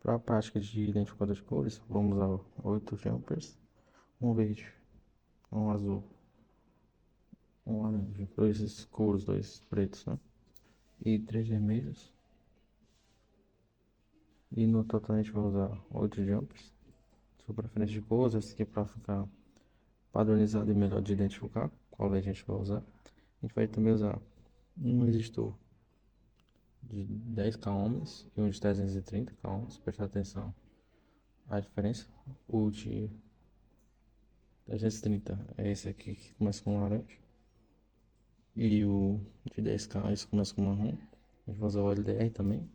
Para a prática de identificação de cores, vamos usar 8 jumpers, um verde, um azul, um laranja, dois escuros, dois pretos, né? E 3 vermelhos. E no total a gente vai usar 8 jumpers. Sua preferência de cores, esse aqui é para ficar padronizado e melhor de identificar qual LED a gente vai usar. A gente vai também usar um resistor de 10k ohms e um de 330k ohms. Prestar atenção à diferença. O de 330 é esse aqui que começa com laranja. E o de 10k esse começa com marrom. A gente vai usar o LDR também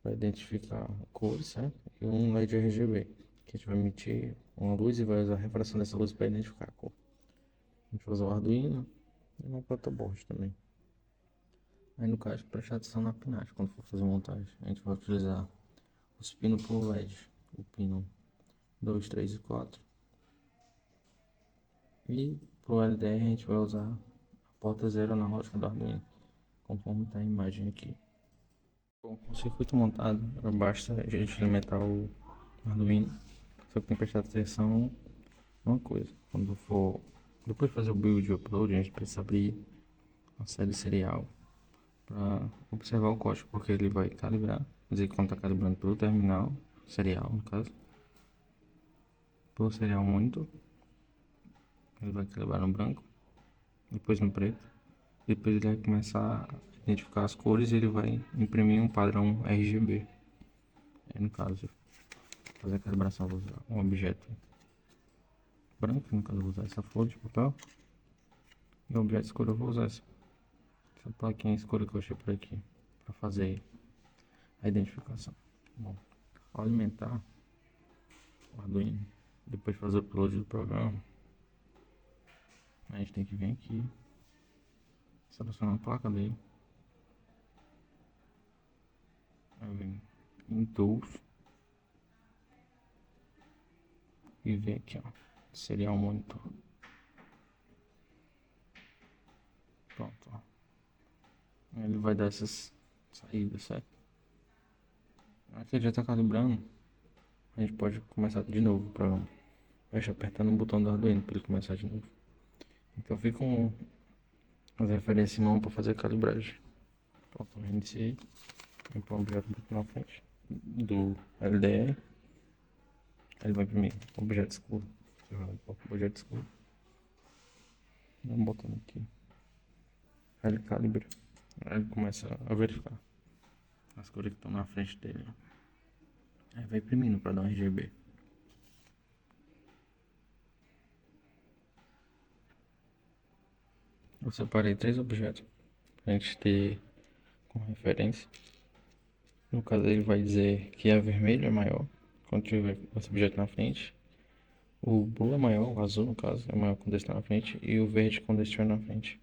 para identificar cores, certo? E um LED RGB que a gente vai emitir uma luz e vai usar a refração dessa luz para identificar a cor. A gente vai usar o Arduino e uma protoboard também. Aí no caso, prestar atenção na pinagem quando for fazer montagem. A gente vai utilizar os pinos por LED, o pino 2, 3 e 4. E pro LDR a gente vai usar a porta zero analógica do Arduino, conforme está a imagem aqui. Bom, com o circuito montado, basta a gente alimentar o Arduino. Só que tem que prestar atenção uma coisa, quando for depois de fazer o build e o upload, a gente precisa abrir a série serial para observar o código, porque ele vai calibrar, dizer que quando está calibrando pelo terminal serial, no caso, pelo serial monitor, ele vai calibrar no branco, depois no preto, depois ele vai começar a identificar as cores e ele vai imprimir um padrão RGB. Aí, no caso, fazer a calibração, vou usar um objeto branco, no caso, eu vou usar essa folha de papel, e o objeto escuro eu vou usar essa plaquinha escura que eu achei por aqui, para fazer a identificação. Bom, ao alimentar o Arduino, depois de fazer o upload do programa, a gente tem que vir aqui, selecionar a placa dele, aí vem em Tools e ver aqui, ó, Serial Monitor. Pronto, ó. Ele vai dar essas saídas, certo? Aqui ele já está calibrando, a gente pode começar de novo o programa. Deixa apertando o botão do Arduino para ele começar de novo. Então fica com as referências em mão para fazer a calibragem. Pronto, eu iniciei. Vou pôr um objeto na frente do LDR. Ele vai imprimir objeto escuro. Objeto escuro. Vamos botando aqui. Aí ele calibra. Aí ele começa a verificar as cores que estão na frente dele. Aí vai imprimindo para dar um RGB. Eu separei 3 objetos pra gente ter como referência. No caso ele vai dizer que a vermelho é maior quando tiver esse objeto na frente. O blue é maior, o azul no caso é maior quando está na frente. E o verde quando estiver na frente.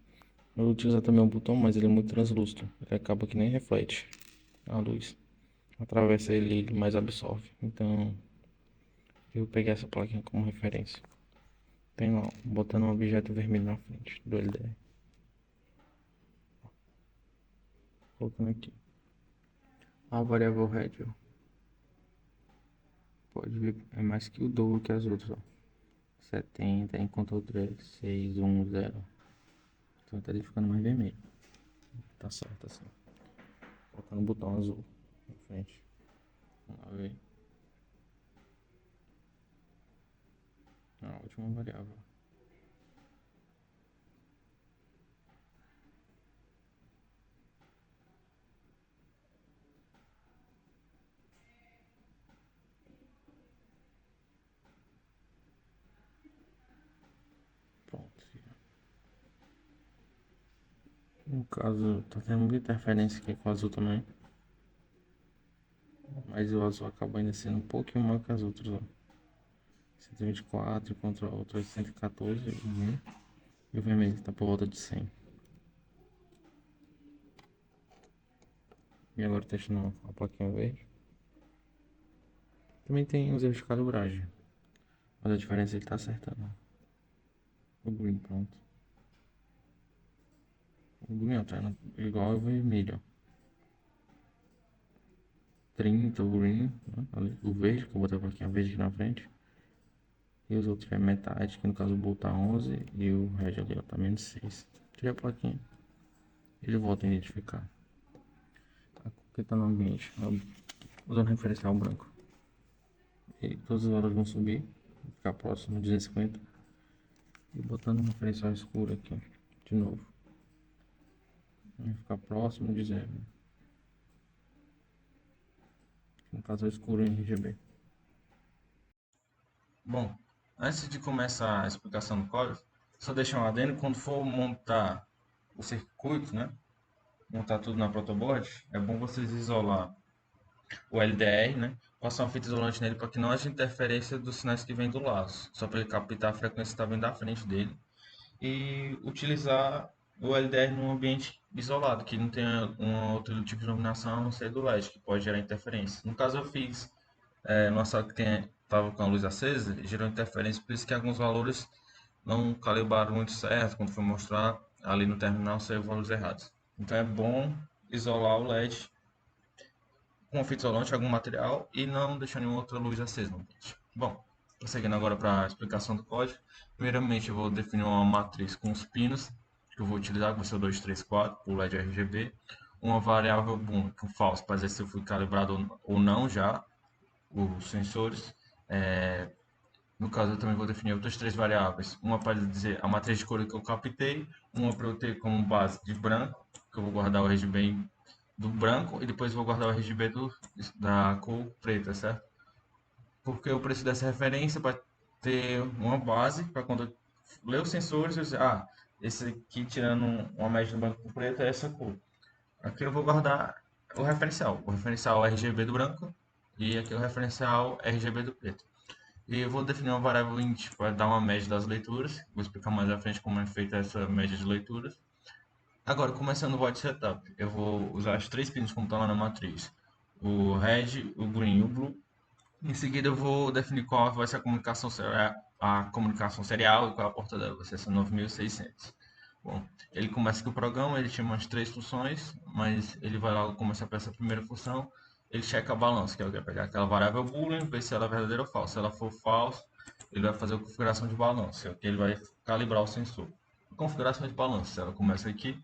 Eu vou utilizar também um botão, mas ele é muito translúcido. Ele acaba que nem reflete a luz. Atravessa ele mais absorve. Então eu peguei essa plaquinha como referência. Tem lá, botando um objeto vermelho na frente do LDR. Colocando aqui. A variável head, ó, pode ver, é mais que o dobro que as outras, ó. 70, enquanto a outra é 610. Então tá ficando mais vermelho. Tá certo assim. Colocando o botão azul na frente. Vamos lá ver. A última variável. Pronto. No caso, tá tendo muita interferência aqui com o azul também. Mas o azul acaba ainda sendo um pouquinho maior que as outras, ó. 124 contra a outra 114. E o vermelho tá por volta de 100. E agora testando a plaquinha verde. Também tem os erros de calibragem. Mas a diferença é que ele tá acertando. O green, pronto. O green tá igual ao vermelho, ó. 30 o green, né? Ali, o verde, que eu botei aqui, a verde aqui na frente. E os outros é metade, que no caso o blue tá 11 e o red ali ó, tá menos 6. Tira a plaquinha, ele volta a identificar. Tá, que tá no ambiente, usando referencial branco. E todas as horas vão subir, ficar próximo de 250. E botando um referencial escuro aqui, de novo. Vai ficar próximo de zero. No caso é escuro em RGB. Bom, antes de começar a explicação do código, só deixar um adendo, quando for montar o circuito, né? Montar tudo na protoboard, é bom vocês isolar o LDR, né? Passar uma fita isolante nele para que não haja interferência dos sinais que vêm do lado, só para ele captar a frequência que está vindo da frente dele. E utilizar o LDR num ambiente isolado, que não tenha um outro tipo de iluminação a não ser do LED, que pode gerar interferência. No caso eu fiz numa sala que estava com a luz acesa, gerou interferência, por isso que alguns valores não calibraram muito certo, quando foi mostrar ali no terminal saiu valores errados. Então é bom isolar o LED com fita isolante, algum material e não deixar nenhuma outra luz acesa no ambiente. Bom, prosseguindo agora para a explicação do código. Primeiramente eu vou definir uma matriz com os pinos que eu vou utilizar, que vai ser o 2, 3, 4, por LED RGB. Uma variável boom, que é um falso, para dizer se eu fui calibrado ou não já os sensores. No caso, eu também vou definir outras três variáveis. Uma para dizer a matriz de cor que eu captei, uma para eu ter como base de branco, que eu vou guardar o RGB do branco, e depois vou guardar o RGB da cor preta, certo? Porque eu preciso dessa referência para ter uma base para quando eu ler os sensores, eu dizer, esse aqui tirando uma média do branco para preto é essa cor. Aqui eu vou guardar o referencial RGB do branco, e aqui o referencial RGB do preto. E eu vou definir uma variável int para dar uma média das leituras. Vou explicar mais à frente como é feita essa média de leituras. Agora, começando o void setup, eu vou usar as três pinos como estão lá na matriz. O red, o green e o blue. Em seguida, eu vou definir qual vai ser a comunicação serial e qual é a porta dela. Vai ser essa 9600. Bom, ele começa aqui o programa, ele chama as três funções, mas ele vai logo começar para essa primeira função. Ele checa a balança, que é o que vai pegar aquela variável boolean, ver se ela é verdadeira ou falsa. Se ela for falsa, ele vai fazer a configuração de balança, que ele vai calibrar o sensor. A configuração de balança, ela começa aqui,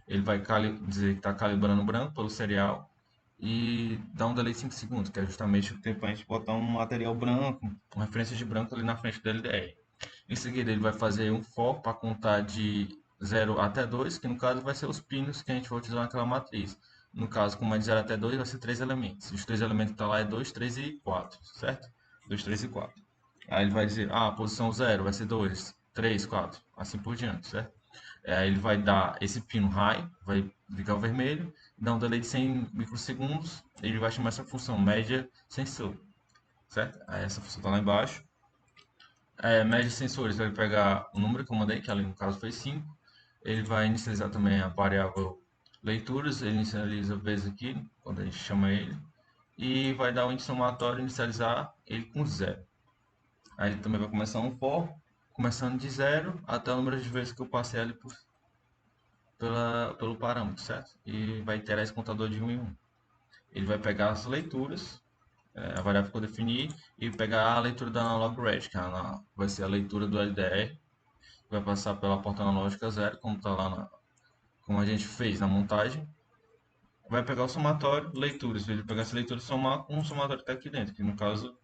ele vai dizer que está calibrando branco pelo serial e dá um delay de 5 segundos, que é justamente o tempo para a gente botar um material branco, uma referência de branco ali na frente do LDR. Em seguida, ele vai fazer um for para contar de 0 até 2, que no caso vai ser os pinos que a gente vai utilizar naquela matriz. No caso, como é de 0 até 2, vai ser 3 elementos. Os 3 elementos que estão lá é 2, 3 e 4, certo? 2, 3 e 4. Aí ele vai dizer, a posição 0 vai ser 2, 3, 4, assim por diante, certo? Aí ele vai dar esse pino high, vai ligar o vermelho, dá um delay de 100 microsegundos, ele vai chamar essa função média sensor, certo? Aí essa função está lá embaixo. Média sensores, vai pegar o número que eu mandei, que ali no caso foi 5. Ele vai inicializar também a variável leituras, ele inicializa vezes aqui, quando a gente chama ele. E vai dar o índice somatório, inicializar ele com 0. Aí ele também vai começar um for, começando de 0 até o número de vezes que eu passei ali pelo parâmetro, certo? E vai ter esse contador de 1 em 1. Ele vai pegar as leituras, a variável que eu defini, e pegar a leitura da analog read, que vai ser a leitura do LDR, vai passar pela porta analógica 0, como está lá como a gente fez na montagem. Vai pegar o somatório, leituras, ele pegar essa leitura e somar com o somatório que está aqui dentro, que no caso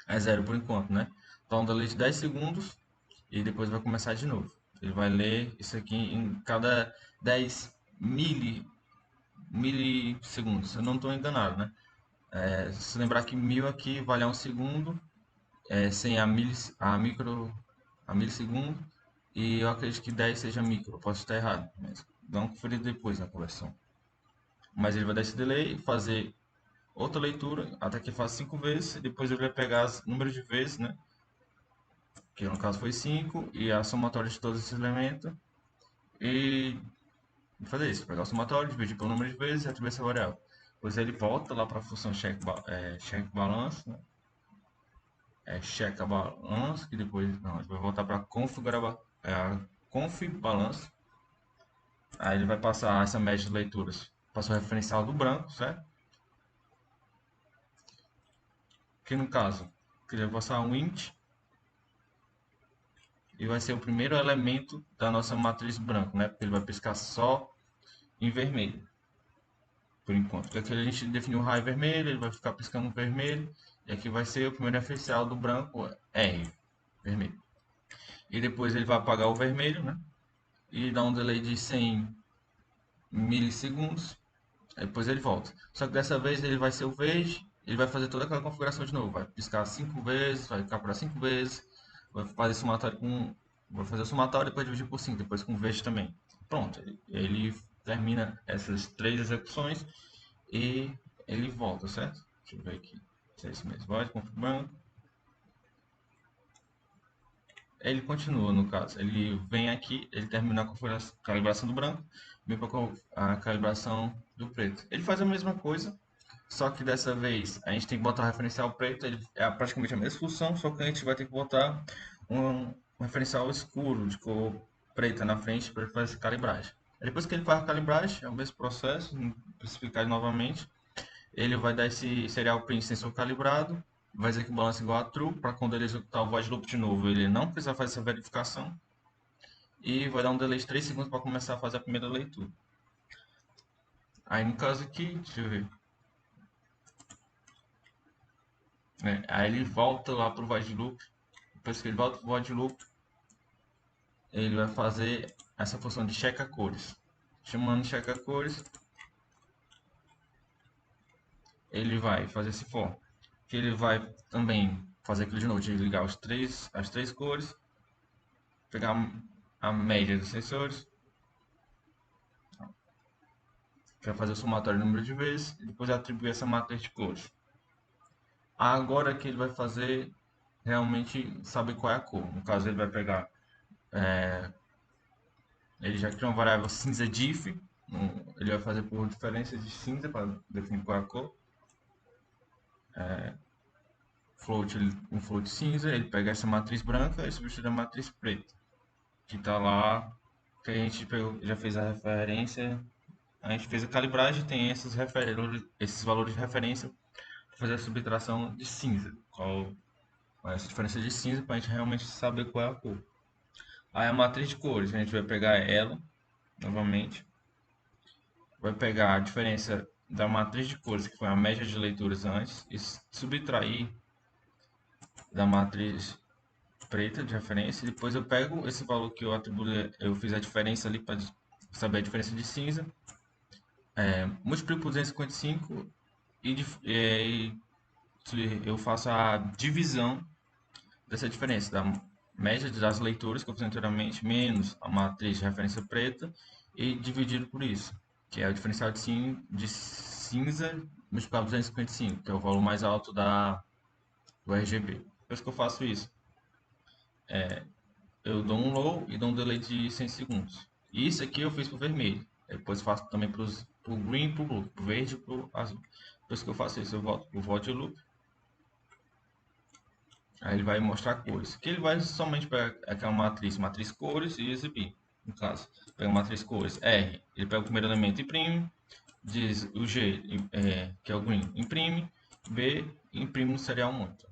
é 0 por enquanto, né? Então, um delay de 10 segundos e depois vai começar de novo. Ele vai ler isso aqui em cada 10 milissegundos, se eu não estou enganado, né? Se lembrar que 1000 aqui vale a 1 segundo, sem a milissegundo, e eu acredito que 10 seja micro, posso estar errado, mas dá um conferido depois na conversão. Mas ele vai dar esse delay, fazer outra leitura, até que faça 5 vezes, e depois ele vai pegar os números de vezes, né? Que no caso foi 5, e a somatória de todos esses elementos, e fazer isso, pegar o somatório, dividir pelo número de vezes e atribuir essa variável. Depois ele volta lá para a função check balance, né? Check a balance, que depois não, ele vai voltar para configurar a conf balance. Aí ele vai passar essa média de leituras, passar o referencial do branco, certo? que no caso, que ele vai passar um int e vai ser o primeiro elemento da nossa matriz branco, né? Porque ele vai piscar só em vermelho, por enquanto. Porque aqui a gente definiu o raio vermelho, ele vai ficar piscando vermelho, e aqui vai ser o primeiro referencial do branco, R, vermelho. E depois ele vai apagar o vermelho, né? E dar um delay de 100 milissegundos. Depois ele volta. Só que dessa vez ele vai ser o verde, ele vai fazer toda aquela configuração de novo. Vai piscar 5 vezes, vai capturar 5 vezes, vai fazer somatório com. Vai fazer o somatório e depois dividir por 5, depois com o verde também. Pronto, ele termina essas 3 execuções e ele volta, certo? Deixa eu ver aqui. Se é isso mesmo. Vai configurando. Ele continua, no caso. Ele vem aqui, ele termina a calibração do branco, vem para a calibração do preto. Ele faz a mesma coisa, só que dessa vez a gente tem que botar o referencial preto, ele é praticamente a mesma função, só que a gente vai ter que botar um referencial escuro, de cor preta na frente, para fazer essa calibragem. Depois que ele faz a calibragem, é o mesmo processo, não preciso explicar novamente. Ele vai dar esse serial print sensor calibrado, vai dizer que o balanço é igual a true, para quando ele executar o void loop de novo, ele não precisa fazer essa verificação. E vai dar um delay de 3 segundos para começar a fazer a primeira leitura. Aí no caso aqui, deixa eu ver. Aí ele volta lá para o void loop. Depois que ele volta para o void loop, ele vai fazer essa função de checa cores. Chamando checa cores, ele vai fazer esse for. Que ele vai também fazer aquilo de novo, de ligar as três cores, pegar a média dos sensores, para fazer o somatório número de vezes, e depois atribuir essa matriz de cores. Agora que ele vai fazer realmente saber qual é a cor. No caso, ele vai pegar, ele já criou uma variável cinza diff, ele vai fazer por diferença de cinza para definir qual é a cor. Um float cinza, ele pega essa matriz branca e substitui a matriz preta, que está lá, que a gente pegou, já fez a referência, a gente fez a calibragem, tem esses valores de referência para fazer a subtração de cinza, qual é essa diferença de cinza para a gente realmente saber qual é a cor. Aí a matriz de cores, a gente vai pegar ela novamente, vai pegar a diferença da matriz de cores, que foi a média de leituras antes, e subtrair da matriz preta de referência. Depois eu pego esse valor que eu fiz a diferença ali para saber a diferença de cinza, multiplico por 255 e eu faço a divisão dessa diferença da média das leituras que eu fiz anteriormente, menos a matriz de referência preta, e dividido por isso, que é o diferencial de cinza multiplicado por 255, que é o valor mais alto do RGB. Depois que eu faço isso, eu dou um low e dou um delay de 100 segundos. E isso aqui eu fiz para o vermelho. Depois faço também para o green e para o blue, para o verde e para o azul. Depois que eu faço isso, eu volto para o void loop. Aí ele vai mostrar cores. Que ele vai somente pegar aquela matriz cores e exibir. No caso, pega a matriz cores R, ele pega o primeiro elemento e imprime, diz o G, que é o green, imprime, B, imprime no serial monitor.